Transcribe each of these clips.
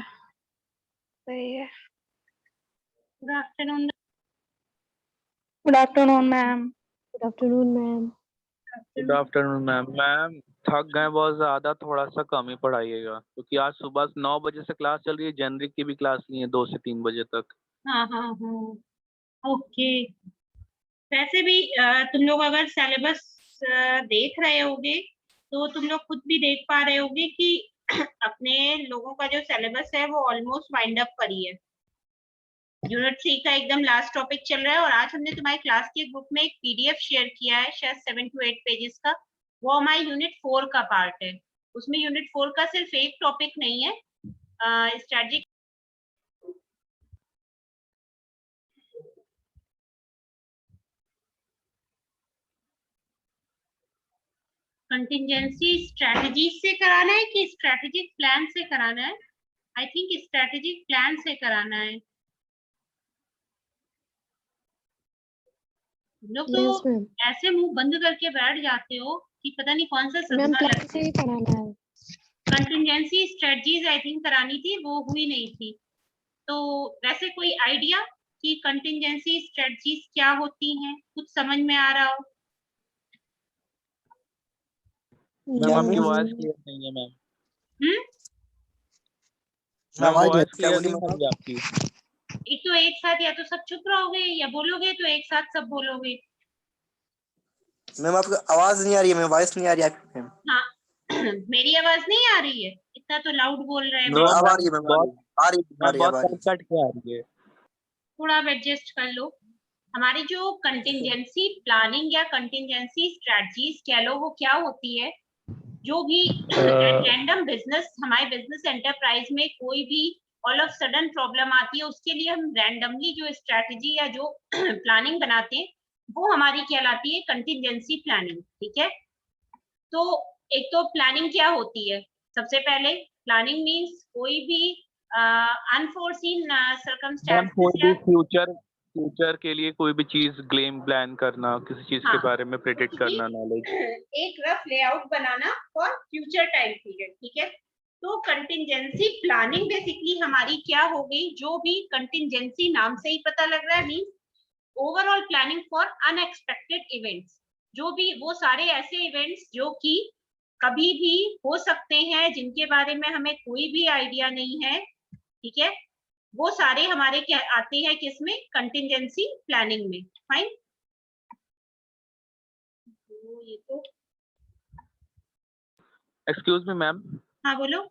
सही है। Good afternoon. Good afternoon ma'am. Good afternoon ma'am. Good afternoon ma'am. Ma'am थक गए बहुत ज़्यादा, थोड़ा सा कम ही पढ़ाइएगा क्योंकि आज सुबह 9 बजे से क्लास चल रही है। जेनरिक की भी क्लास नहीं है 2 से 3 बजे तक। हाँ हाँ हाँ, ओके। वैसे भी तुम लोग अगर सिलेबस देख रहे होगे तो तुम लोग खुद भी देख पा रहे होगे कि अपने लोगों का जो सिलेबस है वो ऑलमोस्ट वाइंड अप पर ही है। यूनिट 3 का एकदम लास्ट टॉपिक चल रहा है और आज हमने तुम्हारी क्लास के ग्रुप में एक पीडीएफ शेयर किया है, शायद 7 to 8 पेजेस का। वो हमारे यूनिट 4 का पार्ट है। उसमें यूनिट 4 का सिर्फ एक टॉपिक नहीं है, स्ट्रेटजी कंटिंजेंसी स्ट्रेटजी से कराना है कि स्ट्रेटेजिक प्लान से कराना है? आई थिंक स्ट्रेटेजिक प्लान से कराना है। लोग तो yes, ऐसे मुंह बंद करके बैठ जाते हो कि पता नहीं कौन सा मैम सदमा प्लान से ही कराना है। कंटिंजेंसी स्ट्रेटजीज आई थिंक करानी थी, वो हुई नहीं थी। तो वैसे कोई आइडिया कि कंटिंजेंसी स्ट्रेटजीज क्या होती हैं, कुछ समझ में आ रहा हो? मैम आपकी वॉइस क्लियर नहीं है मैम। मैम आवाज वॉइस क्या क्लियर बोली नहीं मैम? समझी आपकी। एक तो एक साथ या तो सब चुप रहोगे या बोलोगे तो एक साथ सब बोलोगे। मैम आपकी आवाज नहीं आ रही है, मैम वॉइस नहीं आ रही है आपकी मैम। हाँ मेरी आवाज नहीं आ रही है? इतना तो लाउड बोल रहे हैं। मैम अब आ रही है मैम, बहुत आ रही है, आ रही है, बहुत आ रही कट के आ रही है। थोड़ा आप एडजस्ट कर लो। हमारी जो कंटिंजेंसी प्लानिंग या कंटिंजेंसी स्ट्रेटजीज कह लो, वो क्या होती है? जो भी रैंडम बिजनेस, हमारे बिजनेस एंटरप्राइज में कोई भी ऑल ऑफ सडन प्रॉब्लम आती है, उसके लिए हम रैंडमली जो स्ट्रेटजी या जो प्लानिंग बनाते हैं वो हमारी कहलाती है कंटिंजेंसी प्लानिंग। ठीक है, तो एक तो प्लानिंग क्या होती है? सबसे पहले प्लानिंग मींस कोई भी अनफोर्सीन सर्कमस्टेंसेस या फ्यूचर के लिए कोई भी चीज गेम प्लान करना, किसी चीज के बारे में प्रेडिक्ट करना, नॉलेज, एक rough layout banana for future time period. ठीक है, तो कंटिंजेंसी प्लानिंग बेसिकली हमारी क्या हो गई? जो भी कंटिंजेंसी नाम से ही पता लग रहा है, means overall planning for unexpected events. जो भी वो सारे ऐसे इवेंट्स जो कि कभी भी हो सकते हैं, जिनके बारे में हमें कोई भी आइडिया नहीं है, ठीक है, वो सारे हमारे क्या आते हैं, किसमें? कंटिंजेंसी प्लानिंग में। फाइन। ये तो एक्सक्यूज मी मैम। हाँ बोलो।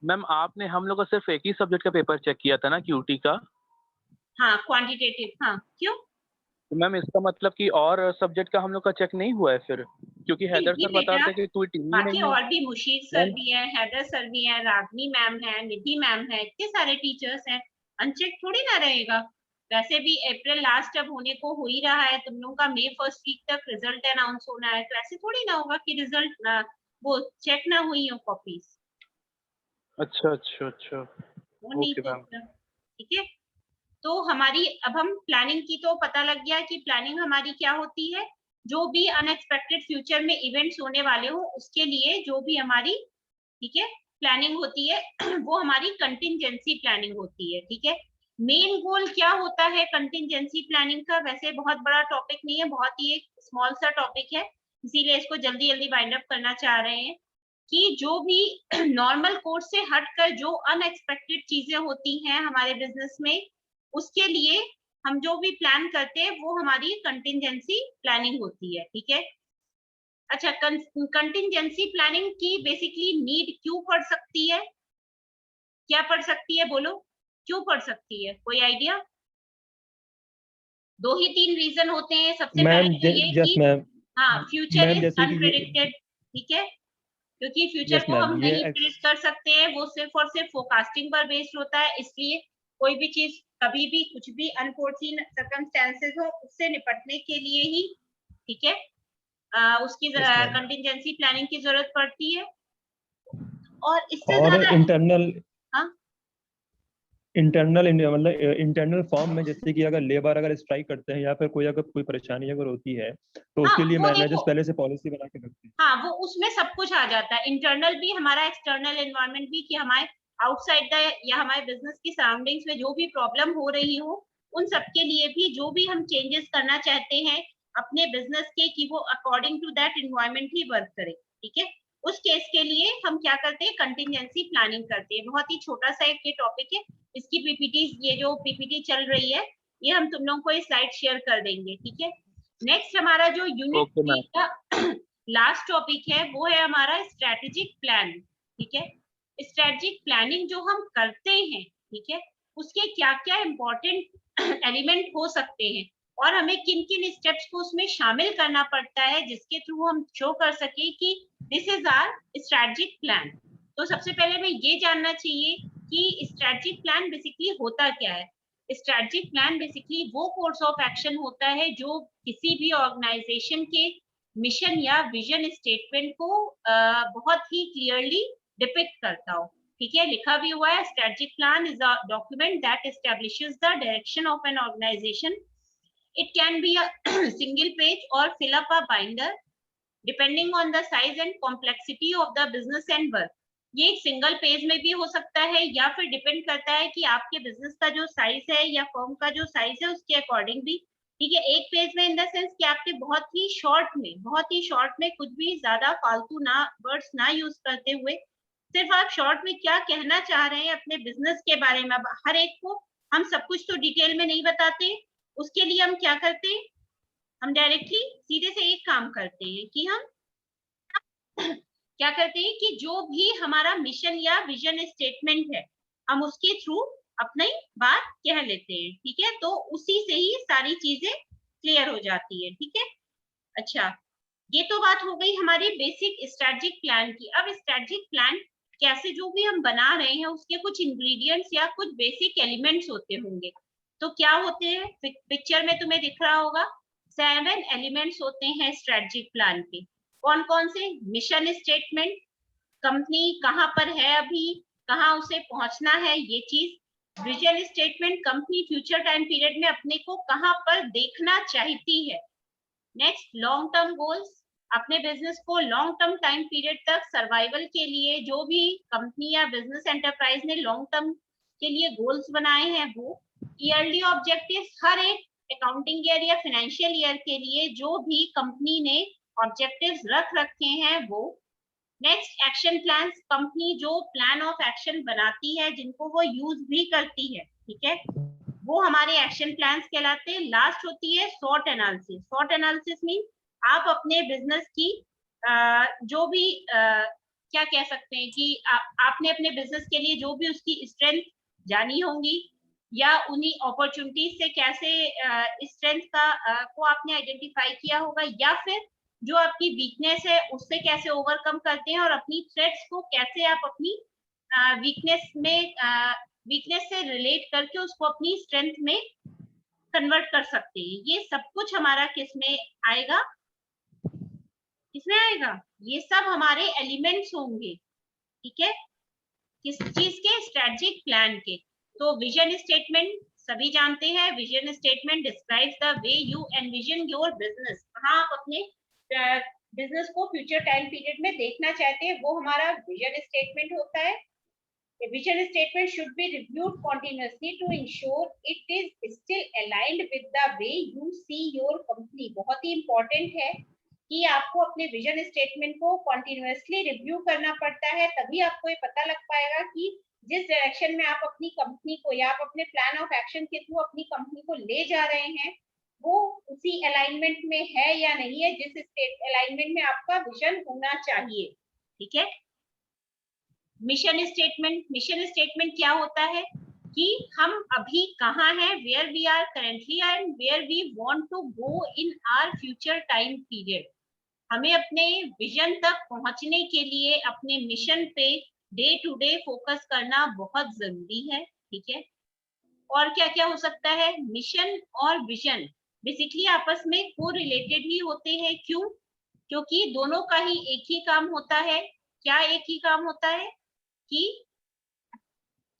मैम आपने हम लोग का सिर्फ एक ही सब्जेक्ट का पेपर चेक किया था ना, क्यूटी का? हाँ क्वांटिटेटिव। हाँ क्यों? तो मैम इसका मतलब कि और सब्जेक्ट का हम लोग का चेक नहीं हुआ है फिर? क्योंकि हैदर सर बता रहे थे कि कोई टीम ही बाकी नहीं है। और भी मुशीर सर भी है, हैदर सर भी है, रागनी मैम है, निधि मैम है, इतने सारे टीचर्स हैं, अनचेक थोड़ी ना रहेगा। वैसे भी अप्रैल लास्ट अब होने को हो ही रहा है, तुम लोगों का मई फर्स्ट वीक तक रिजल्ट अनाउंस होना है, तो ऐसे थोड़ी ना होगा कि रिजल्ट वो चेक ना हुई हो कॉपीज। अच्छा अच्छा अच्छा, वो नहीं ओके मैम। ठीक है, तो हमारी अब हम प्लानिंग की तो पता लग गया कि प्लानिंग हमारी क्या होती है? जो भी अनएक्सपेक्टेड फ्यूचर में इवेंट्स होने वाले हो उसके लिए जो भी हमारी, ठीक है, प्लानिंग होती है वो हमारी कंटिंजेंसी प्लानिंग होती है। ठीक है, मेन गोल क्या होता है कंटिंजेंसी प्लानिंग का? वैसे बहुत बड़ा टॉपिक नहीं है, बहुत ही एक स्मॉल सा टॉपिक है, इसीलिए इसको जल्दी जल्दी वाइंड अप करना चाह रहे हैं कि जो भी नॉर्मल कोर्स से हटकर जो अनएक्सपेक्टेड चीजें होती हैं हमारे बिजनेस में, उसके लिए हम जो भी प्लान करते हैं वो हमारी कंटिंजेंसी प्लानिंग होती है। ठीक है, अच्छा, कंटिंजेंसी प्लानिंग की बेसिकली नीड क्यों पड़ सकती है? क्या पड़ सकती है बोलो, क्यों पड़ सकती है? कोई आइडिया? 2 ही 3 रीजन होते हैं। सबसे पहले तो ये कि हाँ, फ्यूचर इज अनप्रेडिक्टेड। ठीक है, क्योंकि फ्यूचर को हम नहीं प्रेडिक्ट कर सकते हैं, वो सिर्फ और सिर्फ फोरकास्टिंग पर बेस्ड होता है, इसलिए कोई भी चीज कभी भी कुछ भी अनफोर्सीन सर्कमस्टेंसेस हो उससे निपटने के लिए ही, ठीक है, उसकी कंटिंजेंसी प्लानिंग की जरूरत पड़ती है। और इससे ज्यादा इंटरनल मतलब इंटरनल फॉर्म में, जैसे कि अगर लेबर अगर स्ट्राइक करते हैं या फिर कोई परेशानी अगर होती है तो उसके लिए मैनेजर्स पहले से पॉलिसी बना के रखते हैं। हाँ, वो उसमें सब कुछ आ जाता है, इंटरनल भी हमारा, एक्सटर्नल एनवायरनमेंट भी, कि हमारे आउटसाइड द या हमारे बिजनेस की सराउंडिंग्स में जो भी प्रॉब्लम हो रही हो, उन सबके लिए भी जो भी हम चेंजेस करना चाहते हैं अपने बिजनेस के, कि वो अकॉर्डिंग टू दैट एनवायरनमेंट ही वर्क करे, ठीक है। उस केस के लिए हम क्या करते हैं, कंटिजेंसी प्लानिंग करते हैं। बहुत ही छोटा सा एक ये टॉपिक है, इसकी पीपीटी, ये जो पीपीटी चल रही है ये हम तुम लोगों को ये स्लाइड शेयर कर देंगे, ठीक है। नेक्स्ट हमारा जो यूनिट 3 का लास्ट टॉपिक है वो है हमारा स्ट्रेटेजिक प्लान, ठीक है। स्ट्रेटेजिक प्लानिंग जो हम करते हैं, ठीक है, उसके क्या क्या इंपॉर्टेंट एलिमेंट हो सकते हैं और हमें किन किन स्टेप्स को उसमें शामिल करना पड़ता है जिसके थ्रू हम शो कर सके कि this is our strategic plan. तो सबसे पहले हमें ये जानना चाहिए कि स्ट्रेटेजिक प्लान बेसिकली होता क्या है। स्ट्रेटेजिक प्लान बेसिकली वो कोर्स ऑफ एक्शन होता है जो किसी भी ऑर्गेनाइजेशन के मिशन या विजन स्टेटमेंट को बहुत ही क्लियरली डिपिक्ट करता हो, ठीक है। लिखा भी हुआ है, strategic plan is a document that establishes the direction of an organisation. It can be a single page और fill up a binder depending on the size and complexity of the business and work. ये एक single page में भी हो सकता है या फिर डिपेंड करता है कि आपके बिजनेस का जो साइज है या फर्म का जो साइज है उसके अकॉर्डिंग भी, ठीक है। एक पेज में इन द सेंस कि आपके बहुत ही शॉर्ट में कुछ भी ज्यादा फालतू ना वर्ड्स ना यूज करते हुए सिर्फ आप शॉर्ट में क्या कहना चाह रहे हैं अपने बिजनेस के बारे में। हर एक को हम सब कुछ तो डिटेल में नहीं बताते, उसके लिए हम क्या करते हैं, हम डायरेक्टली सीधे से एक काम करते हैं कि हम क्या करते हैं कि जो भी हमारा मिशन या विजन स्टेटमेंट है हम उसके थ्रू अपनी बात कह लेते हैं, ठीक है। तो उसी से ही सारी चीजें क्लियर हो जाती है, ठीक है। अच्छा, ये तो बात हो गई हमारी बेसिक स्ट्रेटेजिक प्लान की। अब स्ट्रेटेजिक प्लान कैसे जो भी हम बना रहे हैं उसके कुछ इंग्रेडिएंट्स या कुछ बेसिक एलिमेंट्स होते होंगे। तो क्या होते हैं, पिक्चर में तुम्हें दिख रहा होगा 7 एलिमेंट्स होते हैं स्ट्रेटेजिक प्लान के। कौन कौन से, मिशन स्टेटमेंट, कंपनी कहाँ पर है अभी, कहाँ उसे पहुंचना है ये चीज, vision statement, company future time period में अपने को कहाँ पर देखना चाहती है। नेक्स्ट, लॉन्ग टर्म गोल्स, अपने बिजनेस को लॉन्ग टर्म टाइम पीरियड तक सर्वाइवल के लिए जो भी कंपनी या बिजनेस एंटरप्राइज ने लॉन्ग टर्म के लिए गोल्स बनाए हैं वो। ईयरली ऑब्जेक्टिव्स, हर एक अकाउंटिंग ईयर या फाइनेंशियल ईयर के लिए जो भी कंपनी ने ऑब्जेक्टिव्स रख रखे हैं वो। नेक्स्ट, एक्शन प्लान्स, कंपनी जो प्लान ऑफ एक्शन बनाती है जिनको वो यूज भी करती है, ठीक है, वो हमारे एक्शन प्लान्स कहलाते हैं। लास्ट होती है SWOT analysis. SWOT analysis mean आप अपने बिजनेस की जो भी क्या कह सकते हैं कि आपने अपने बिजनेस के लिए जो भी उसकी स्ट्रेंथ जानी होंगी या उन्हीं अपॉर्चुनिटीज से कैसे स्ट्रेंथ का को आपने आइडेंटिफाई किया होगा, या फिर जो आपकी वीकनेस है उससे कैसे ओवरकम करते हैं और अपनी थ्रेट्स को कैसे आप अपनी वीकनेस से रिलेट करके उसको अपनी स्ट्रेंथ में कन्वर्ट कर सकते हैं। ये सब कुछ हमारा किस में आएगा, किसमें आएगा, ये सब हमारे एलिमेंट्स होंगे, ठीक है, किस चीज के, स्ट्रेटेजिक प्लान के। तो विजन स्टेटमेंट सभी जानते हैं, vision statement describes the way you envision your business, कहाँ आप अपने बिजनेस को फ्यूचर टाइम पीरियड में देखना चाहते हैं, वो हमारा विजन स्टेटमेंट होता है। A vision statement should be reviewed continuously to ensure it is still aligned with the way you see your company। बहुत ही important है कि आपको अपने विजन स्टेटमेंट को कंटिन्यूअसली रिव्यू करना पड़ता है, तभी आपको ये पता लग पाएगा कि जिस डायरेक्शन में आप अपनी कंपनी को या आप अपने प्लान ऑफ एक्शन के थ्रू अपनी कंपनी को ले जा रहे हैं वो उसी अलाइनमेंट में है या नहीं है जिस अलाइनमेंट में आपका विजन होना चाहिए, ठीक है। मिशन स्टेटमेंट क्या होता है कि हम अभी कहाँ हैं, where we are currently and where we want to go in our future time period. हमें अपने विजन तक पहुंचने के लिए अपने मिशन पे डे टू डे फोकस करना बहुत जरूरी है, ठीक है। और क्या क्या हो सकता है, मिशन और विजन बेसिकली आपस में को रिलेटेड ही होते हैं। क्यों? क्योंकि दोनों का ही एक ही काम होता है। क्या एक ही काम होता है कि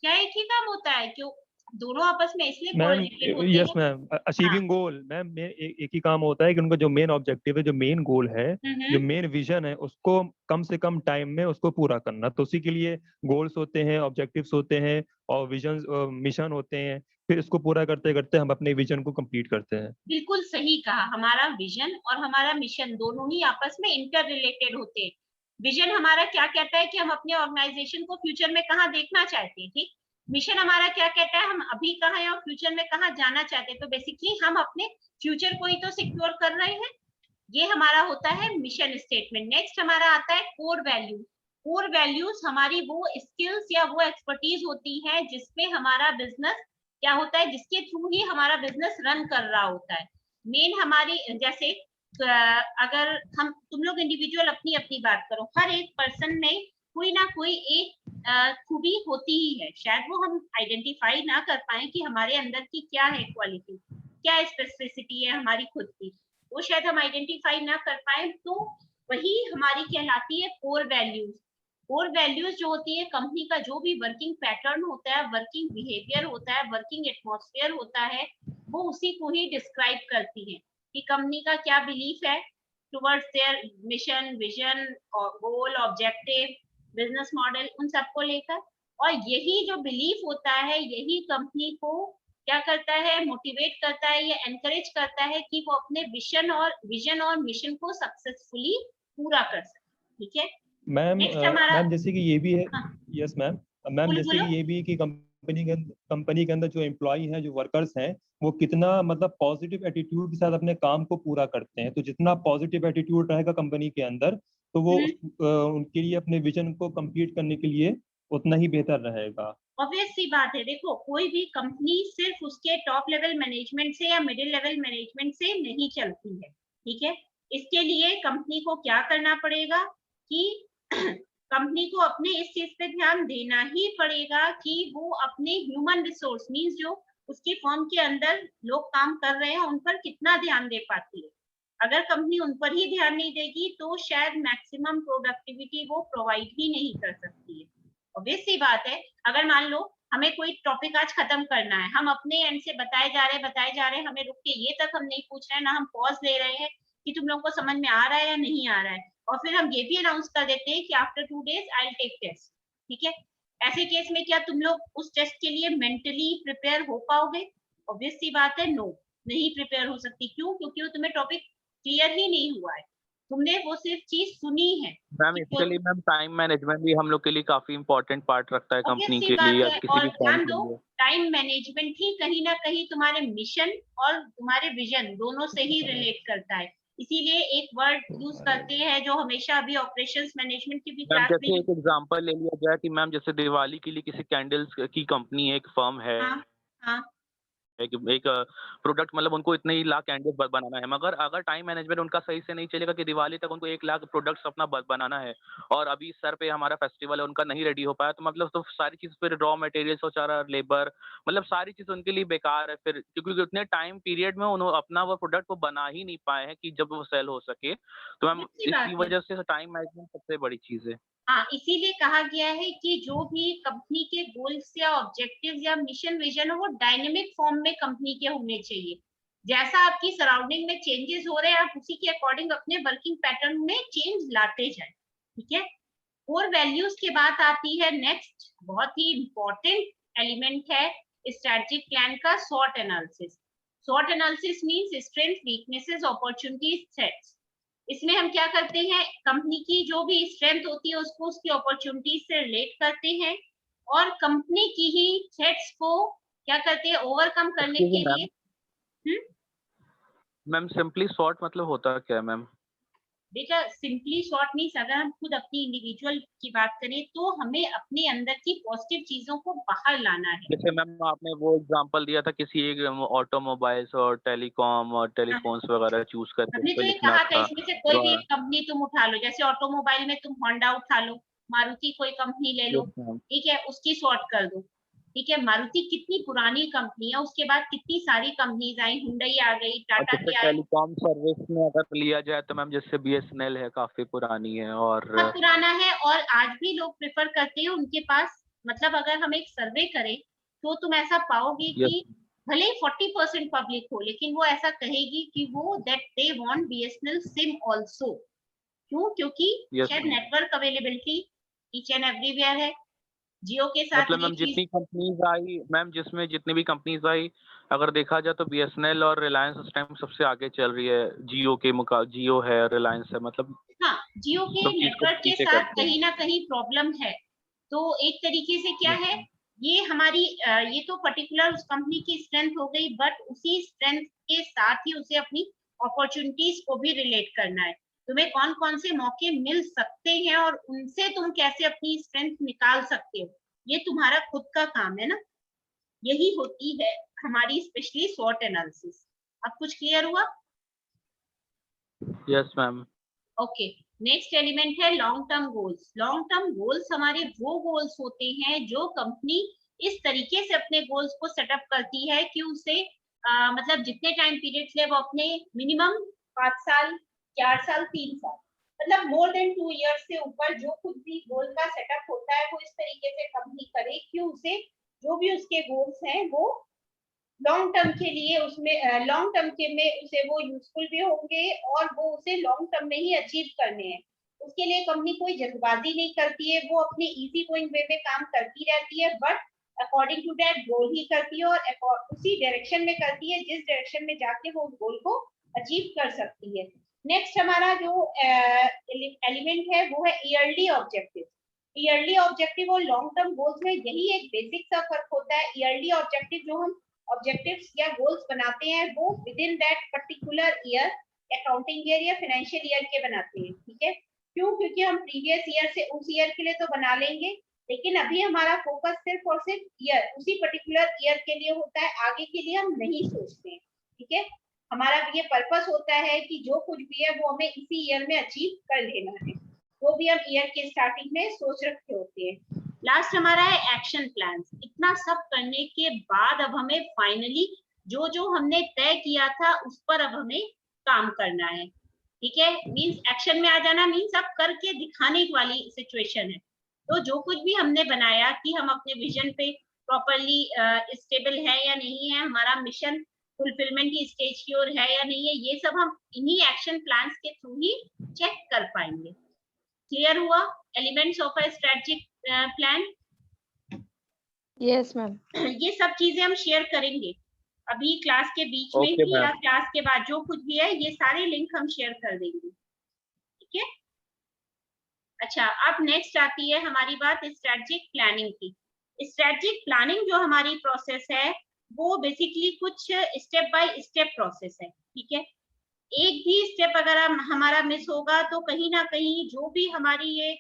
क्या एक ही काम होता है? क्यों? दोनों आपस में इसलिए मैम कोरिलेटेड होते यस हैं। मैम, अचीविंग गोल मैम, एक ही काम होता है कि उनका जो मेन ऑब्जेक्टिव है, जो मेन गोल है, जो मेन विजन है, उसको कम से कम टाइम में उसको पूरा करना। तो उसी के लिए गोल्स होते हैं, ऑब्जेक्टिव्स होते हैं और विजन मिशन होते हैं। फिर इसको पूरा करते करते हम अपने विजन को कंप्लीट करते हैं। बिल्कुल सही कहा, हमारा विजन और हमारा मिशन दोनों ही आपस में इंटर रिलेटेड होते हैं। विजन हमारा क्या कहता है कि हम अपने ऑर्गेनाइजेशन को फ्यूचर में कहाँ देखना चाहते हैं, ठीक। मिशन हमारा क्या कहता है हम अभी कहाँ हैं और फ्यूचर में कहाँ जाना चाहते हैं। तो बेसिकली हम अपने फ्यूचर को ही तो सिक्योर कर रहे हैं। ये हमारा होता है मिशन स्टेटमेंट। नेक्स्ट हमारा आता है कोर वैल्यूज। कोर वैल्यूज हमारी वो स्किल्स या वो एक्सपर्टीज होती है जिसपे हमारा बिजनेस क्या होता है, जिसके थ्रू ही हमारा बिजनेस रन कर रहा होता है। मेन हमारी जैसे अगर हम तुम लोग इंडिविजुअल अपनी अपनी बात करो, हर एक पर्सन में कोई ना कोई एक खूबी होती ही है। शायद वो हम आइडेंटिफाई ना कर पाए कि हमारे अंदर की क्या है क्वालिटी, क्या स्पेसिफिसिटी है हमारी खुद की, वो शायद हम आइडेंटिफाई ना कर पाए। तो वही हमारी कहलाती है कोर वैल्यूज। कोर वैल्यूज जो होती है कंपनी का जो भी वर्किंग पैटर्न होता है, वर्किंग बिहेवियर होता है, वर्किंग एटमॉस्फेयर होता है, वो उसी को ही डिस्क्राइब करती है कि कंपनी का क्या बिलीफ है towards their mission, vision, goal, objective, business model, उन सबको लेकर। और यही जो बिलीफ होता है यही कंपनी को क्या करता है, मोटिवेट करता है या एनकरेज करता है कि वो अपने विजन और मिशन को सक्सेसफुली पूरा कर सके। ठीक है मैम नेक्स्ट हमारा मैम जैसे कि ये भी है, हाँ, यस मैम, मैम बोलो जैसे कि बोलो। ये भी है कि कंपनी के अंदर जो एम्प्लॉय हैं, जो वर्कर्स हैं, वो कितना मतलब पॉजिटिव एटीट्यूड के साथ अपने काम को पूरा करते हैं। तो जितना पॉजिटिव एटीट्यूड रहेगा कंपनी के अंदर, तो वो उनके लिए अपने विजन को कंप्लीट करने के लिए उतना ही बेहतर रहेगा। ऑब्वियस सी बात है, देखो कोई भी कंपनी सिर्फ उसके टॉप लेवल मैनेजमेंट से या मिडिल लेवल मैनेजमेंट से नहीं चलती है। ठीक है, इसके लिए कंपनी को क्या करना पड़ेगा कि कंपनी को अपने इस चीज पे ध्यान देना ही पड़ेगा कि वो अपने ह्यूमन रिसोर्स मींस जो उसकी फर्म के अंदर लोग काम कर रहे हैं उन पर कितना ध्यान दे पाती है। अगर कंपनी उन पर ही ध्यान नहीं देगी तो शायद मैक्सिमम प्रोडक्टिविटी वो प्रोवाइड ही नहीं कर सकती है। ऑब्वियस सी बात है, अगर मान लो हमें कोई टॉपिक आज खत्म करना है, हम अपने एंड से बताए जा रहे हैं, हमें रुक के ये तक हम नहीं पूछ रहे हैं, ना हम पॉज ले रहे हैं कि तुम लोगों को समझ में आ रहा है या नहीं आ रहा है, और फिर हम ये भी अनाउंस कर देते हैं कि after 2 days I will take test. ठीक है, ऐसे केस में क्या तुम लोग उस टेस्ट के लिए मेंटली प्रिपेयर हो पाओगे? ऑब्वियस सी बात है, नो, नहीं प्रिपेयर हो सकती। क्यों? क्योंकि वो तुम्हें टॉपिक क्लियर ही नहीं हुआ है, तुमने वो सिर्फ चीज सुनी है। मैम इसके लिए मैम टाइम मैनेजमेंट भी हम लोग के लिए काफी इंपॉर्टेंट पार्ट रखता है ऑब्वियस कंपनी सी के बात लिए या है, किसी और भी फॉर्म ध्यान के दो लिए। टाइम मैनेजमेंट ही कहीं ना कहीं तुम्हारे मिशन और तुम्हारे विजन दोनों से ही रिलेट करता है। इसीलिए एक वर्ड यूज करते हैं जो हमेशा अभी ऑपरेशंस मैनेजमेंट की भी मैम क्लास में जैसे एक एग्जांपल ले लिया जाए कि मैम जैसे दिवाली के लिए किसी कैंडल्स की कंपनी है, एक फर्म है, हाँ हाँ एक प्रोडक्ट मतलब उनको इतने ही लाख कैंडल्स बनाना है, मगर अगर टाइम मैनेजमेंट उनका सही से नहीं चलेगा कि दिवाली तक उनको 1 लाख प्रोडक्ट्स अपना बनाना है और अभी सर पे हमारा फेस्टिवल है, उनका नहीं रेडी हो पाया, तो मतलब तो सारी चीज़ फिर रॉ मटेरियल्स और सारा लेबर मतलब सारी चीज़ उनके लिए बेकार है फिर, क्योंकि उतने टाइम पीरियड में उन्होंने अपना वो प्रोडक्ट को बना ही नहीं पाए हैं कि जब वो सेल हो सके। तो मैम अच्छी इसी बात है। वजह से टाइम मैनेजमेंट सबसे बड़ी चीज़ है। हाँ, इसीलिए कहा गया है कि जो भी कंपनी के गोल्स या ऑब्जेक्टिव्स या मिशन विजन हो वो डायनेमिक फॉर्म में कंपनी के होने चाहिए। जैसा आपकी सराउंडिंग में चेंजेस हो रहे हैं आप उसी के अकॉर्डिंग अपने वर्किंग पैटर्न में चेंज लाते जाए। ठीक है, कोर वैल्यूज के बाद आती है नेक्स्ट बहुत ही इंपॉर्टेंट एलिमेंट है स्ट्रेटेजिक प्लान का SWOT analysis. SWOT analysis means strength, weaknesses, opportunities, threats. इसमें हम क्या करते हैं, कंपनी की जो भी स्ट्रेंथ होती है उसको उसकी अपॉर्चुनिटीज से रिलेट करते हैं और कंपनी की ही थ्रेट्स को क्या करते हैं ओवरकम करने के मैम लिए। मैम सिंपली शॉर्ट मतलब होता क्या है मैम? बेटा सिंपली शॉर्ट मीन्स अगर हम खुद अपनी इंडिविजुअल की बात करें तो हमें अपने अंदर की पॉजिटिव चीजों को बाहर लाना है। जैसे मैम आपने वो एग्जांपल दिया था किसी एक ऑटोमोबाइल्स और टेलीकॉम और टेलीफोन्स वगैरह चूज करके हमने उस तो पे ये लिखना कहा था था। इसमें से कोई तो भी एक कंपनी तुम उठा लो, जैसे ऑटोमोबाइल में तुम होंडा उठा लो, मारुति कोई कंपनी ले लो, यस मैम, ठीक है, उसकी शॉर्ट कर दो। ठीक है, मारुति कितनी पुरानी कंपनी है, उसके बाद कितनी सारी कंपनीज आई, हुंडई आ गई, और टाटा जैसे की आई, टेलीकॉम सर्विस में अगर लिया जाए तो मैम जैसे बीएसएनएल है, काफी पुरानी है और बहुत पुराना है और आज भी लोग प्रेफर करते हैं उनके पास। मतलब अगर हम एक सर्वे करें तो तुम ऐसा पाओगे Yes. कि भले 40% पब्लिक हो, लेकिन वो ऐसा कहेगी कि वो that they want BSNL SIM also. क्यों? क्योंकि Yes, शायद ma'am. Network availability each and everywhere है। जियो के साथ मतलब ये मैम चीज जितनी कंपनीज आई मैम, जिसमें जितनी भी कंपनीज आई, अगर देखा जाए तो बीएसएनएल और रिलायंस इस टाइम सबसे आगे चल रही है। जियो है, रिलायंस है, मतलब हाँ, जियो के सब चीज को नेटवर्क के पीछे साथ करते हैं। कहीं ना कहीं प्रॉब्लम है। तो एक तरीके से क्या है, ये हमारी ये तो पर्टिकुलर उस कंपनी की स्ट्रेंथ हो गई, बट उसी स्ट्रेंथ के साथ ही उसे अपनी अपॉर्चुनिटीज को भी रिलेट करना है। तुम्हें कौन कौन से मौके मिल सकते हैं और उनसे तुम कैसे अपनी स्ट्रेंथ निकाल सकते हो, ये तुम्हारा खुद का काम है ना। यही होती है हमारी स्पेशली स्वॉट एनालिसिस। अब कुछ क्लियर हुआ? Yes ma'am. Okay, next element है long term goals. Long term goals हमारे वो गोल्स होते हैं जो कंपनी इस तरीके से अपने गोल्स को सेटअप करती है कि उसे मतलब जितने टाइम पीरियड्स ले वो अपने मिनिमम 5 साल, 4 साल, 3 साल, मतलब मोर देन 2 इयर्स से ऊपर जो कुछ भी गोल का सेटअप होता है वो इस तरीके से कंपनी करे कि उसे जो भी उसके गोल्स हैं वो लॉन्ग टर्म के लिए उसमें लॉन्ग टर्म के में उसे वो यूजफुल भी होंगे और वो उसे लॉन्ग टर्म में ही अचीव करने हैं। उसके लिए कंपनी कोई जल्दबाजी नहीं करती है, वो अपने इजी गोइंग वे में काम करती रहती है, but according to that goal ही करती है और उसी डायरेक्शन में करती है जिस डायरेक्शन में जाके वो गोल को अचीव कर सकती है। नेक्स्ट हमारा जो एलिमेंट है वो है ईयरली ऑब्जेक्टिव। ईयरली ऑब्जेक्टिव और लॉन्ग टर्म गोल्स में यही एक बेसिक सा फर्क होता है। ईयरली ऑब्जेक्टिव जो हम ऑब्जेक्टिव्स या गोल्स बनाते हैं वो with in that particular year, accounting year या फाइनेंशियल ईयर के बनाते हैं, ठीक है। क्यों? क्योंकि हम प्रीवियस ईयर से उस ईयर के लिए तो बना लेंगे, लेकिन अभी हमारा फोकस सिर्फ और सिर्फ ईयर, उसी पर्टिकुलर ईयर के लिए होता है, आगे के लिए हम नहीं सोचते, ठीक है। हमारा ये पर्पस होता है कि जो कुछ भी है वो हमें इसी ईयर में अचीव कर लेना है, वो भी हम ईयर के स्टार्टिंग में सोच रखे होते हैं। लास्ट हमारा है एक्शन प्लान। इतना सब करने के बाद अब हमें फाइनली जो जो हमने तय किया था उस पर अब हमें काम करना है, ठीक है। मींस एक्शन में आ जाना मींस अब करके दिखाने वाली सिचुएशन है। तो जो कुछ भी हमने बनाया कि हम अपने विजन पे प्रॉपरली स्टेबल है या नहीं है, हमारा मिशन फुलफिलमेंट की स्टेज की ओर है या नहीं है, ये सब हम इन्हीं एक्शन प्लान्स के थ्रू ही चेक कर पाएंगे। क्लियर हुआ elements of a strategic plan? Yes ma'am. ये सब चीजें हम शेयर करेंगे अभी क्लास के बीच में ही या क्लास के बाद, जो कुछ भी है ये सारे लिंक हम शेयर कर देंगे, ठीक है। अच्छा, अब नेक्स्ट आती है हमारी बात स्ट्रेटेजिक प्लानिंग की। स्ट्रेटेजिक प्लानिंग जो हमारी प्रोसेस है वो बेसिकली कुछ स्टेप बाय स्टेप प्रोसेस है, ठीक है। एक भी स्टेप अगर हमारा मिस होगा तो कहीं ना कहीं जो भी हमारी ये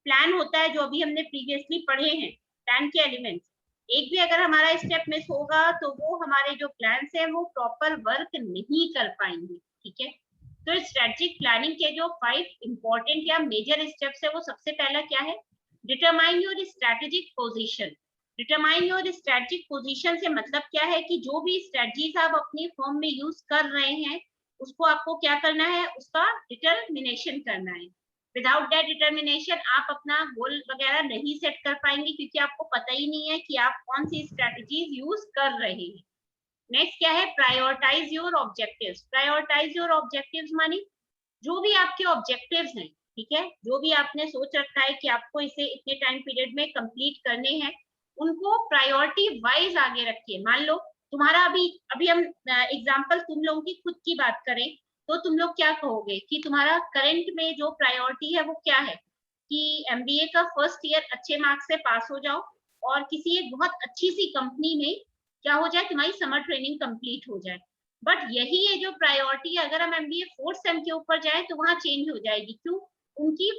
प्लान होता है, जो अभी हमने प्रीवियसली पढ़े हैं प्लान के एलिमेंट्स, एक भी अगर हमारा स्टेप मिस होगा तो वो हमारे जो प्लान्स हैं वो प्रॉपर वर्क नहीं कर पाएंगे, ठीक है। तो स्ट्रेटेजिक प्लानिंग के जो 5 इंपॉर्टेंट या मेजर स्टेप्स है वो सबसे पहला क्या है, determine your strategic position. Determine your strategic position से मतलब क्या है कि जो भी स्ट्रेटजीज आप अपनी फॉर्म में यूज कर रहे हैं उसको आपको क्या करना है, उसका डिटरमिनेशन करना है। विदाउट दैट डिटरमिनेशन आप अपना गोल वगैरह नहीं सेट कर पाएंगे, क्योंकि आपको पता ही नहीं है कि आप कौन सी स्ट्रेटजीज यूज कर रहे हैं। नेक्स्ट क्या है, prioritise your objectives. Prioritise your objectives मानी जो भी आपके ऑब्जेक्टिव्स हैं, ठीक है, जो भी आपने सोच रखा है कि आपको इसे इतने टाइम पीरियड में कंप्लीट करने हैं, उनको प्रायोरिटी वाइज आगे रखिए। मान लो तुम्हारा अभी हम एग्जांपल तुम लोगों की खुद की बात करें तो तुम लोग क्या कहोगे कि तुम्हारा करंट में जो प्रायोरिटी है वो क्या है कि एमबीए का फर्स्ट ईयर अच्छे मार्क्स से पास हो जाओ और किसी एक बहुत अच्छी सी कंपनी में क्या हो जाए, तुम्हारी समर ट्रेनिंग कंप्लीट हो जाए। बट यही है जो प्रायोरिटी अगर हम एमबीए 4th सेम के ऊपर जाए तो वहां चेंज हो जाएगी। क्यों? उनकी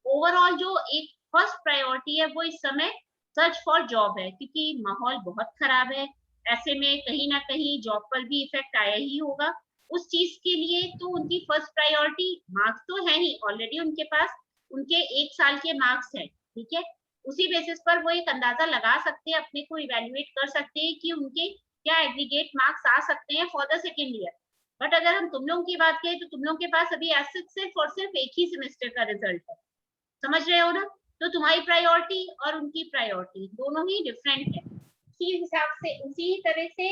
ओवरऑल जो एक फर्स्ट प्रायोरिटी है वो इस समय सर्च फॉर जॉब है, क्योंकि माहौल बहुत खराब है। ऐसे में कहीं ना कहीं जॉब पर भी इफेक्ट आया ही होगा उस चीज के लिए। तो उनकी फर्स्ट प्रायोरिटी मार्क्स तो है ही, ऑलरेडी उनके पास उनके 1 साल के मार्क्स है, ठीक है। उसी बेसिस पर वो एक अंदाजा लगा सकते हैं, अपने को इवेल्युएट कर सकते हैं कि उनके क्या एग्रीगेट मार्क्स आ सकते हैं for the second year. But अगर हम तुम लोगों की बात करें तो तुम लोगों के पास अभी सिर्फ और सिर्फ एक ही सेमेस्टर का रिजल्ट है, समझ रहे हो ना। तो तुम्हारी प्रायोरिटी और उनकी प्रायोरिटी दोनों ही डिफरेंट है। उसी हिसाब से उसी तरह से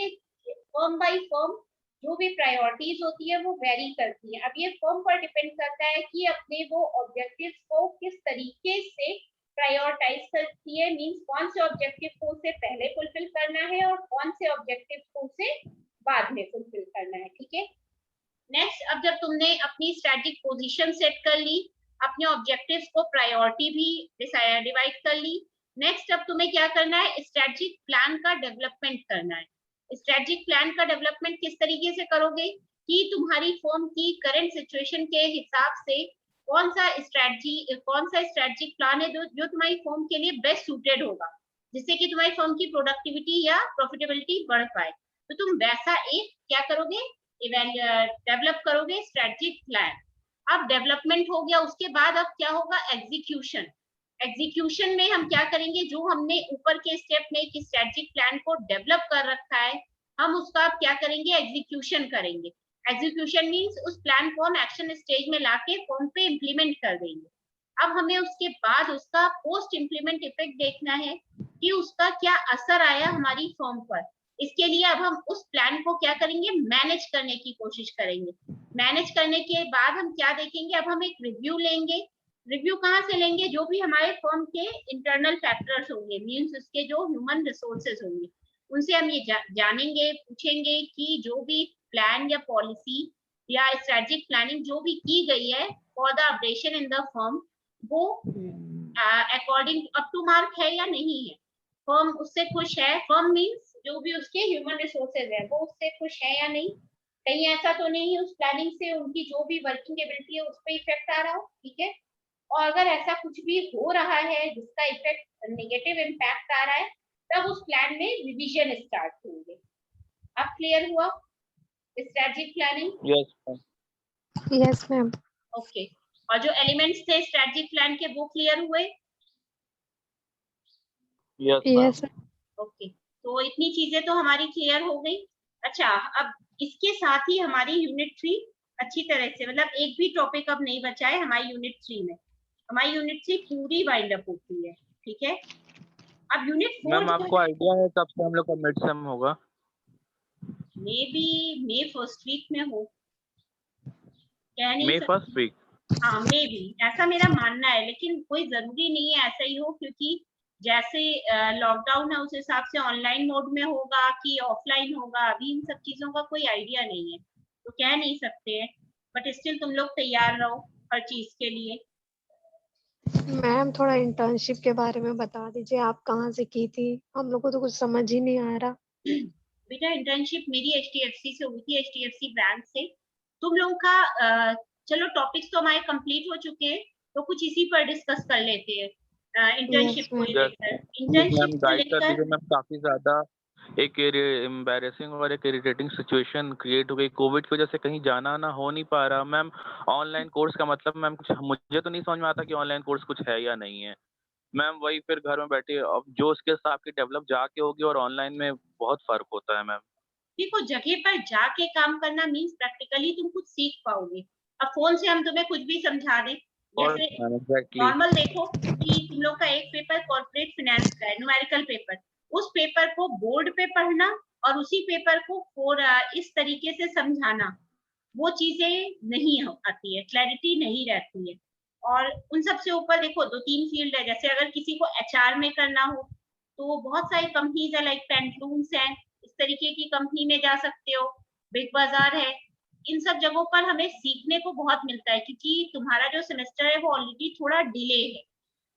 फर्म बाय फर्म जो भी प्रायोरिटीज होती है वो वेरी करती है। अब ये फर्म पर डिपेंड करता है कि अपने वो ऑब्जेक्टिव्स को किस तरीके से प्रायोरिटाइज करती है, मींस कौन से ऑब्जेक्टिव को उसे पहले फुलफिल करना है और कौन से ऑब्जेक्टिव को उसे बाद में फुलफिल करना है। ठीक है, नेक्स्ट, अब जब तुमने अपनी स्ट्रेटेजिक पोजीशन सेट कर ली, अपने ऑब्जेक्टिव्स को प्रायोरिटी भी डिवाइड कर ली, नेक्स्ट अब तुम्हें क्या करना है, स्ट्रेटेजिक प्लान का डेवलपमेंट करना है। स्ट्रेटेजिक प्लान का डेवलपमेंट किस तरीके से करोगे कि तुम्हारी फर्म की करंट सिचुएशन के हिसाब से कौन सा स्ट्रेटेजिक प्लान है जो तुम्हारी फर्म के लिए बेस्ट सूटेड होगा, जिससे कि तुम्हारी फर्म की प्रोडक्टिविटी या प्रॉफिटेबिलिटी बढ़ पाए। तो तुम वैसा एक क्या करोगे, डेवलप करोगे स्ट्रेटेजिक प्लान। अब डेवलपमेंट हो गया, उसके बाद अब क्या होगा, एग्जीक्यूशन। एग्जीक्यूशन में हम क्या करेंगे, जो हमने ऊपर के स्टेप में एक स्ट्रेटेजिक प्लान को डेवलप कर रखा है, हम उसका अब क्या करेंगे, एग्जीक्यूशन करेंगे। एग्जीक्यूशन मींस उस प्लान को हम एक्शन स्टेज में लाके फॉर्म पे इम्प्लीमेंट कर देंगे। अब हमें उसके बाद उसका पोस्ट इम्प्लीमेंट इफेक्ट देखना है कि उसका क्या असर आया हमारी फॉर्म पर। इसके लिए अब हम उस प्लान को क्या करेंगे, मैनेज करने की कोशिश करेंगे। मैनेज करने के बाद हम क्या देखेंगे, अब हम एक रिव्यू लेंगे। रिव्यू कहाँ से लेंगे, जो भी हमारे फर्म के इंटरनल फैक्टर्स होंगे, मींस उसके जो ह्यूमन रिसोर्सेज होंगे, उनसे हम ये जानेंगे, पूछेंगे कि जो भी प्लान या पॉलिसी या स्ट्रेटेजिक प्लानिंग जो भी की गई है for the updation in the firm, वो अकॉर्डिंग अप टू मार्क है या नहीं है, फर्म उससे खुश है। फर्म मींस जो भी उसके ह्यूमन रिसोर्सेज है वो उससे खुश है या नहीं, कहीं ऐसा तो नहीं है उस प्लानिंग से उनकी जो भी वर्किंग एबिलिटी है उस पर इफेक्ट आ रहा हो। ठीक है, और अगर ऐसा कुछ भी हो रहा है जिसका इफेक्ट नेगेटिव इम्पैक्ट आ रहा है, तब उस प्लान में रिवीजन स्टार्ट होंगे। अब क्लियर हुआ strategic planning? Yes ma'am. Okay, और जो एलिमेंट्स थे स्ट्रेटेजिक प्लान के वो क्लियर हुए? यस। ओके, तो इतनी चीजें तो हमारी क्लियर हो गई। अच्छा, अब इसके साथ ही हमारी यूनिट 3 अच्छी तरह से, मतलब एक भी टॉपिक अब नहीं बचा है हमारी यूनिट 3 में। हमारी यूनिट 3 पूरी वाइंड अप होती है। ठीक है, अब यूनिट 4 मैम आपको आइडिया है कब से हम लोग का मिड सेम होगा? Maybe May first week में हो, कह नहीं मे सकते। First week? हाँ, मे बी, ऐसा मेरा मानना है, लेकिन कोई जरूरी नहीं है ऐसा ही हो, क्योंकि जैसे लॉकडाउन है उस हिसाब से ऑनलाइन मोड में होगा कि ऑफलाइन होगा, अभी इन सब चीजों का कोई आइडिया नहीं है, तो कह नहीं सकते हैं। बट स्टिल तुम लोग तैयार रहो हर चीज के लिए। मैम थोड़ा इंटर्नशिप के बारे में बता दीजिए, आप कहाँ से की थी, हम लोग को तो कुछ समझ ही नहीं आ रहा। बेटा इंटर्नशिप मेरी HDFC से हुई थी, HDFC बैंक से। तुम लोगों का चलो टॉपिक्स तो हमारे कंप्लीट हो चुके हैं, तो कुछ इसी पर डिस्कस कर लेते हैं इंटर्नशिप को लेकर। इंटर्नशिप को लेकर मैम काफी ज्यादा एक एम्बैरेसिंग और एक इरिटेटिंग सिचुएशन क्रिएट हो गई। कोविड की वजह से कहीं जाना ना हो नहीं पा रहा मैम। ऑनलाइन कोर्स का मतलब मैम कुछ मुझे तो नहीं समझ में आता कि ऑनलाइन कोर्स कुछ है या नहीं है मैम। वही फिर घर में बैठे अब जो स्किल्स आपकी डेवलप जाके होगी और ऑनलाइन में बहुत फर्क होता है मैम। देखो, जगह पर जाके काम करना मींस प्रैक्टिकली तुम कुछ सीख पाओगे। अब फोन से हम तुम्हें कुछ भी समझा दें, जैसे नॉर्मल देखो कि तुम लोग का एक पेपर कॉर्पोरेट फाइनेंस का है, न्यूमेरिकल पेपर, उस पेपर को बोर्ड पे पढ़ना और उसी पेपर को इस तरीके से समझाना, वो चीजें नहीं आती है, क्लैरिटी नहीं रहती है। और उन सब से ऊपर देखो 2-3 फील्ड है, जैसे अगर किसी को HR में करना हो तो बहुत सारी कंपनीज है, लाइक पेंटलून्स है, इस तरीके की कंपनी में जा सकते हो, बिग बाजार है। इन सब जगहों पर हमें सीखने को बहुत मिलता है, क्योंकि तुम्हारा जो सेमेस्टर है वो ऑलरेडी थोड़ा डिले है।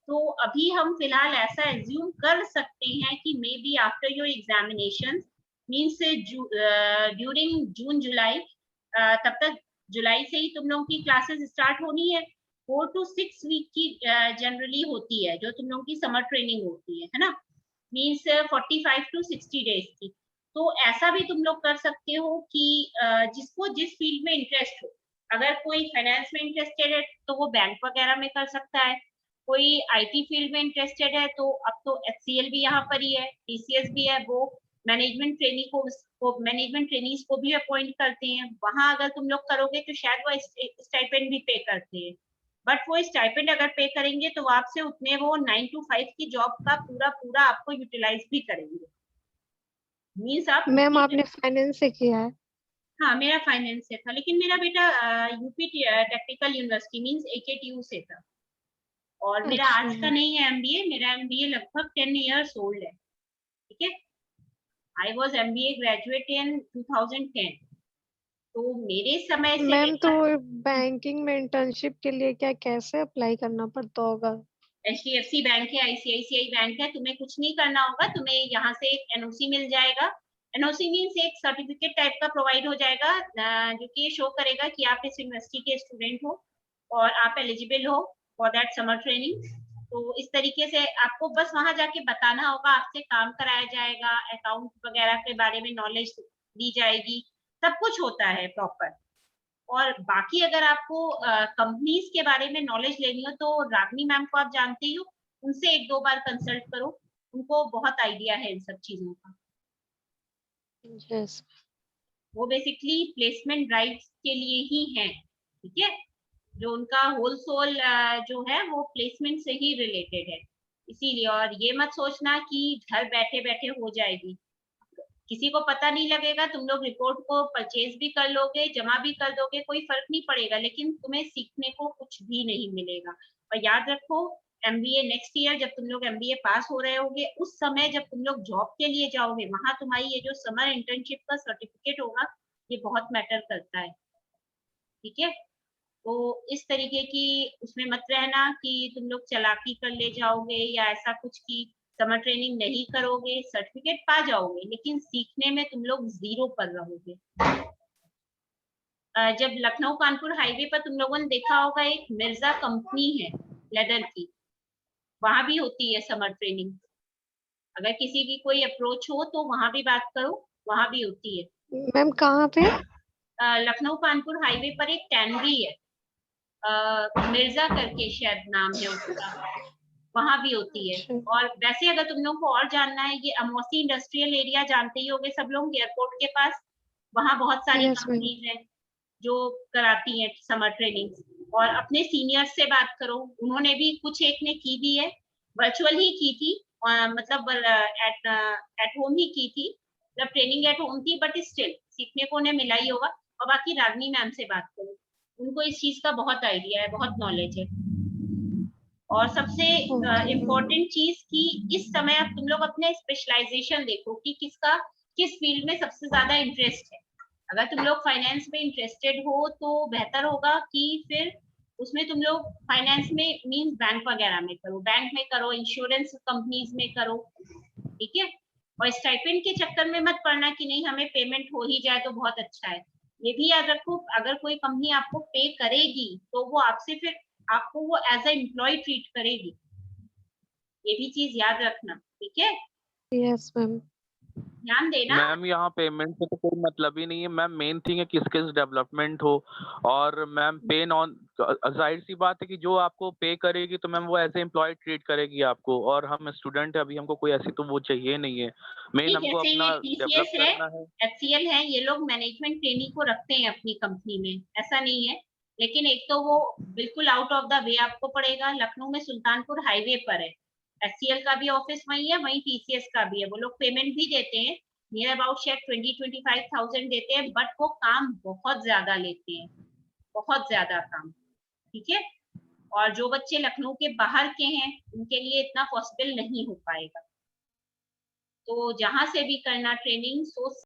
तो अभी हम फिलहाल ऐसा एज्यूम कर सकते हैं कि maybe after your examination means during June July, तब तक जुलाई से ही तुम लोगों की क्लासेस स्टार्ट होनी है। 4 to 6 वीक की जनरली होती है जो तुम लोगों की समर ट्रेनिंग होती है ना, मीन्स 45 to 60 डेज की। तो ऐसा भी तुम लोग कर सकते हो कि जिसको जिस फील्ड में इंटरेस्ट हो, अगर कोई फाइनेंस में इंटरेस्टेड है तो वो बैंक वगैरह में कर सकता है, कोई IT फील्ड में इंटरेस्टेड है तो अब तो HCL भी यहाँ पर ही है, TCS भी है, वो मैनेजमेंट ट्रेनीज को भी अपॉइंट करते हैं। वहां अगर तुम लोग करोगे तो शायद वो स्टाइपेंड भी पे करते हैं, बट वो स्टाइपेंड अगर पे करेंगे तो आपसे उतने वो 9 to 5 की जॉब का पूरा आपको यूटिलाइज भी करेंगे। मीन्स आप मैम आपने फाइनेंस से किया है? हाँ, मेरा फाइनेंस से था, लेकिन मेरा बेटा UP technical university means AKTU से था। और मेरा अच्छा आज का नहीं है MBA, मेरा MBA लगभग 10 इयर्स ओल्ड है। ठीक है, I was MBA graduate in 2010। तो मेरे समय से मैम तो बेटा बैंकिंग में इंटर्नशिप के लिए क्या कैसे अप्लाई करना पड़ता होगा? HDFC बैंक है, ICICI बैंक है, तुम्हें कुछ नहीं करना होगा, तुम्हें यहाँ से एक NOC मिल जाएगा। NOC मीन्स एक सर्टिफिकेट टाइप का प्रोवाइड हो जाएगा, जो कि ये शो करेगा कि आप इस यूनिवर्सिटी के स्टूडेंट हो और आप एलिजिबल हो फॉर दैट समर ट्रेनिंग। तो इस तरीके से आपको बस वहां जाके बताना होगा, आपसे काम कराया जाएगा, अकाउंट वगैरह के बारे में नॉलेज दी जाएगी, सब कुछ होता है प्रॉपर। और बाकी अगर आपको कंपनीज के बारे में नॉलेज लेनी हो तो रागनी मैम को आप जानते ही हो, उनसे 1-2 बार कंसल्ट करो, उनको बहुत आइडिया है इन सब चीजों का। यस। वो बेसिकली प्लेसमेंट ड्राइव्स के लिए ही हैं। ठीक है, जो उनका होल सोल जो है वो प्लेसमेंट से ही रिलेटेड है, इसीलिए। और ये मत सोचना कि घर बैठे बैठे हो जाएगी, किसी को पता नहीं लगेगा, तुम लोग रिपोर्ट को परचेज भी कर लोगे, जमा भी कर दोगे, कोई फर्क नहीं पड़ेगा, लेकिन तुम्हें सीखने को कुछ भी नहीं मिलेगा। और याद रखो, MBA नेक्स्ट ईयर जब तुम लोग MBA पास हो रहे होगे, उस समय जब तुम लोग जॉब के लिए जाओगे, वहां तुम्हारी ये जो समर इंटर्नशिप का सर्टिफिकेट होगा, ये बहुत मैटर करता है। ठीक है, तो इस तरीके की उसमें मत रहना कि तुम लोग चालाकी कर ले जाओगे या ऐसा कुछ कि समर ट्रेनिंग नहीं करोगे, सर्टिफिकेट पा जाओगे, लेकिन सीखने में तुम लोग 0 पर रहोगे। जब लखनऊ कानपुर हाईवे पर तुम लोगों ने देखा होगा, एक मिर्जा कंपनी है लेदर की, वहां भी होती है समर ट्रेनिंग। अगर किसी की कोई अप्रोच हो तो वहां भी बात करो, वहां भी होती है। मैम कहाँ पे? लखनऊ कानपुर हाईवे पर एक टैनरी है, मिर्जा करके शायद नाम है उसका, वहां भी होती है। अच्छा। और वैसे अगर तुम लोगों को और जानना है, ये अमौसी इंडस्ट्रियल एरिया जानते ही होंगे सब लोग, एयरपोर्ट के पास, वहां बहुत सारी यस मैम। कंपनीज हैं जो कराती हैं समर ट्रेनिंग। और अपने सीनियर्स से बात करो, उन्होंने भी कुछ एक ने की भी है, वर्चुअल ही की थी, मतलब एट होम ही की थी, मतलब ट्रेनिंग एट होम थी, बट स्टिल सीखने को उन्हें मिला ही होगा। और बाकी रागनी मैम से बात करो, उनको इस चीज का बहुत आइडिया है, बहुत नॉलेज है। और सबसे ओके। इम्पोर्टेंट चीज कि इस समय अब तुम लोग अपने स्पेशलाइजेशन देखो कि किस फील्ड में सबसे ज्यादा इंटरेस्ट है। अगर तुम लोग फाइनेंस में इंटरेस्टेड हो तो बेहतर होगा कि फिर उसमें तुम लोग फाइनेंस में मींस बैंक वगैरह में करो, बैंक में करो, इंश्योरेंस कंपनीज में करो। ठीक है, और स्टाइपेंड के चक्कर में मत पड़ना कि नहीं हमें पेमेंट हो ही जाए तो बहुत अच्छा है। ये भी याद रखो, अगर कोई कंपनी आपको पे करेगी तो वो आपसे फिर आपको वो एज ए एम्प्लॉय ट्रीट करेगी, ये भी चीज याद रखना। ठीक है, यस मैम। ध्यान देना। मैम यहाँ पेमेंट से तो कोई मतलब ही नहीं है मैम, मेन थिंग है कि स्किल्स डेवलपमेंट हो। और मैम पे नॉन, जाहिर सी बात है कि जो आपको पे करेगी तो मैम वो एज ए एम्प्लॉय ट्रीट करेगी आपको, और हम स्टूडेंट है अभी, हमको कोई ऐसी तो वो चाहिए नहीं है, मेन हमको जैसे अपना ये डेवलप TCS है, करना है। HCL है, ये लोग मैनेजमेंट ट्रेनी को रखते हैं अपनी कंपनी में, ऐसा नहीं है। लेकिन एक तो वो बिल्कुल आउट ऑफ द वे आपको पड़ेगा, लखनऊ में सुल्तानपुर हाईवे पर है। HCL का भी ऑफिस वही है, वही TCS का भी है। वो लोग पेमेंट भी देते हैं, नियर अबाउट शायद 20-25,000 देते हैं, बट वो काम बहुत ज्यादा लेते हैं, बहुत ज्यादा काम। ठीक है, और जो बच्चे लखनऊ के बाहर के हैं उनके लिए इतना पॉसिबल नहीं हो पाएगा। तो जहां से भी करना ट्रेनिंग, सोच